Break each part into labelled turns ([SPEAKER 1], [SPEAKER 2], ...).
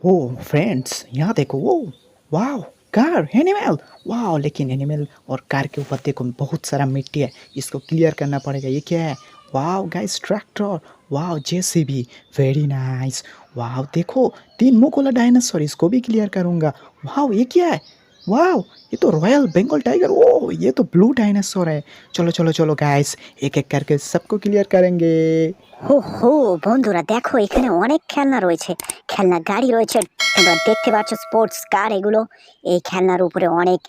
[SPEAKER 1] ओ friends यहाँ देखो वो वाओ कार एनिमल वाओ लेकिन एनिमल और कार के ऊपर देखो बहुत सारा मिट्टी है। इसको क्लियर करना पड़ेगा। ये क्या है? Wow guys tractor. Wow JCB very nice. Wow देखो 3 मुंह वाला डायनासोर, इसको भी क्लियर करूंगा। वाओ ये क्या है? वाओ ये तो रॉयल बंगाल टाइगर। ओ ये तो ब्लू डायनासोर है। चलो चलो चलो गाइस एक एक करके सबको क्लियर करेंगे।
[SPEAKER 2] হো হো বন্ধুরা দেখো এখানে অনেক খেলনা রয়েছে, খেলনা গাড়ি রয়েছে। তোমরা দেখতে পাচ্ছ স্পোর্টস কার এগুলো। এই খেলনার উপরে অনেক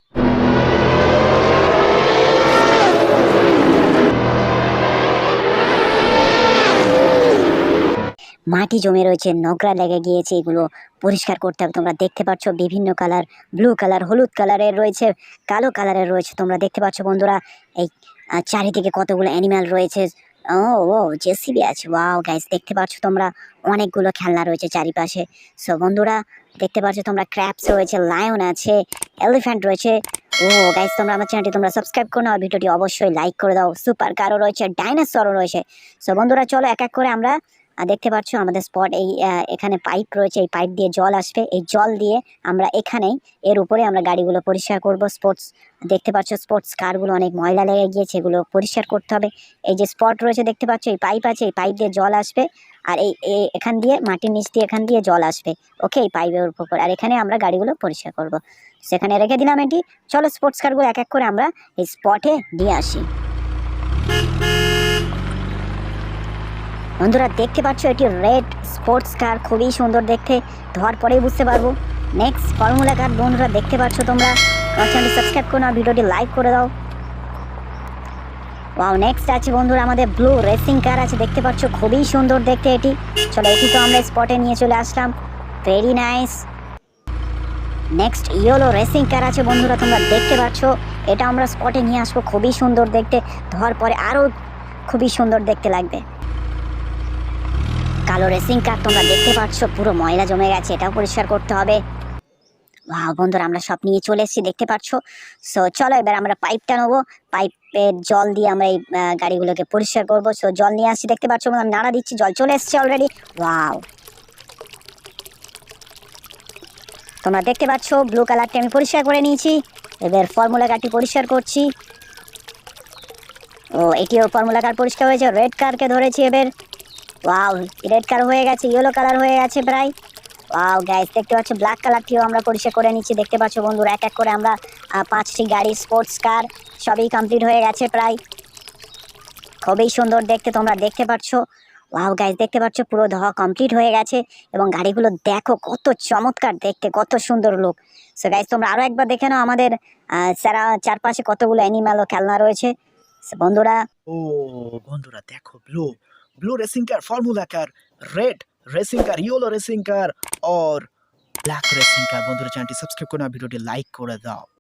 [SPEAKER 2] মাটি জমে রয়েছে, নোংরা লেগে গিয়েছে, এগুলো পরিষ্কার করতে হবে। তোমরা দেখতে পাচ্ছ বিভিন্ন কালার, ব্লু কালার, হলুদ কালারের রয়েছে, কালো কালারের রয়েছে। তোমরা দেখতে পাচ্ছ বন্ধুরা এই চারিদিকে কতগুলো অ্যানিম্যাল রয়েছে। ও ও জেসিবি আছে। ওয়াও গাইস দেখতে পাচ্ছ তোমরা অনেকগুলো খেলনা রয়েছে চারিপাশে। সো বন্ধুরা দেখতে পাচ্ছ তোমরা ক্র্যাবস রয়েছে, লায়ন আছে, এলিফ্যান্ট রয়েছে। ও গাইস তোমরা আমার চ্যানেলটি তোমরা সাবস্ক্রাইব করে নাও, ভিডিওটি অবশ্যই লাইক করে দাও। সুপার কারও রয়েছে, ডাইনোসরও রয়েছে। সো বন্ধুরা চলো এক এক করে আমরা দেখতে পাচ্ছ আমাদের স্পট এই এখানে পাইপ রয়েছে, এই পাইপ দিয়ে জল আসবে। এই জল দিয়ে আমরা এখানেই এর উপরে আমরা গাড়িগুলো পরিষ্কার করব। স্পোর্টস দেখতে পাচ্ছ স্পোর্টস কারগুলো অনেক ময়লা লেগে গিয়েছে, এগুলো পরিষ্কার করতে হবে। এই যে স্পট রয়েছে দেখতে পাচ্ছ, এই পাইপ আছে, এই পাইপ দিয়ে জল আসবে। আর এই এখান দিয়ে মাটির নিচ দিয়ে এখান দিয়ে জল আসবে। ওকে এই পাইপের উপর আর এখানে আমরা গাড়িগুলো পরিষ্কার করব। সেখানে রেখে দিলাম এটি। চলো স্পোর্টস কারগুলো এক এক করে আমরা এই স্পটে নিয়ে আসি। বন্ধুরা দেখতে পাচ্ছ এটি রেড স্পোর্টস কার, খুবই সুন্দর দেখতে, ধোয়ার পরেই বুঝতে পারবো। নেক্সট ফর্মুলা কার বন্ধুরা দেখতে পাচ্ছ তোমরা, চ্যানেলটি সাবস্ক্রাইব করে নাও, ভিডিওটি লাইক করে দাও। ওয়াও নেক্সট আছে বন্ধুরা আমাদের ব্লু রেসিং কার আছে, দেখতে পাচ্ছ খুবই সুন্দর দেখতে এটি। চলো এটি তো আমরা স্পটে নিয়ে চলে আসলাম, very nice. Next yellow racing car আছে বন্ধুরা, তোমরা দেখতে পাচ্ছ এটা আমরা স্পটে নিয়ে আসবো, খুবই সুন্দর দেখতে, ধোয়ার পরে আরও খুবই সুন্দর দেখতে লাগবে। কালো রেসিং কার তোমরা দেখতে পাচ্ছ পুরো ময়লা জমে গেছে, এটাও পরিষ্কার করতে হবে। ওয়াও বন্ধুরা আমরা সব নিয়ে চলে এসেছি দেখতে পাচ্ছ। সো চলো এবার আমরা পাইপটা নেবো, পাইপের জল দিয়ে আমরা এই গাড়িগুলোকে পরিষ্কার করবো। সো জল নিয়ে আসছি দেখতে পাচ্ছ, আমি নাড়া দিচ্ছি, জল চলে এসছে অলরেডি। ওয়াও তোমরা দেখতে পাচ্ছ ব্লু কালারটি আমি পরিষ্কার করে নিয়েছি। এবার ফর্মুলা কারটি পরিষ্কার করছি। ও এটিও ফর্মুলা কার পরিষ্কার হয়েছে। রেড কারকে ধরেছি এবার। ওয়াও রেড কালার হয়ে গেছে, ইয়েলো কালার হয়ে গেছে প্রায়। ওয়াও গাইস দেখতে পাচ্ছ ব্ল্যাক কালারটিও আমরা পরিষ্কার করে নিচ্ছি দেখতে পাচ্ছ বন্ধুরা। এক এক করে আমরা 5টি গাড়ি স্পোর্টস কার সবই কমপ্লিট হয়ে গেছে প্রায়, খুবই সুন্দর দেখতে তোমরা দেখতে পাচ্ছ। ওয়াও গাইস দেখতে পাচ্ছ পুরো ধোয়া কমপ্লিট হয়ে গেছে এবং গাড়িগুলো দেখো কত চমৎকার দেখতে, কত সুন্দর লুক। সো গাইস তোমরা আরও একবার দেখে নাও আমাদের চারপাশে কতগুলো অ্যানিম্যাল ও খেলনা রয়েছে। বন্ধুরা
[SPEAKER 1] ও বন্ধুরা দেখো blue blue racing car, formula car, red racing car, yellow racing car और ब्लैक रेसिंग कार। বন্ধুরা চ্যানেলটি সাবস্ক্রাইব করে নাও, ভিডিওটি লাইক করে দাও।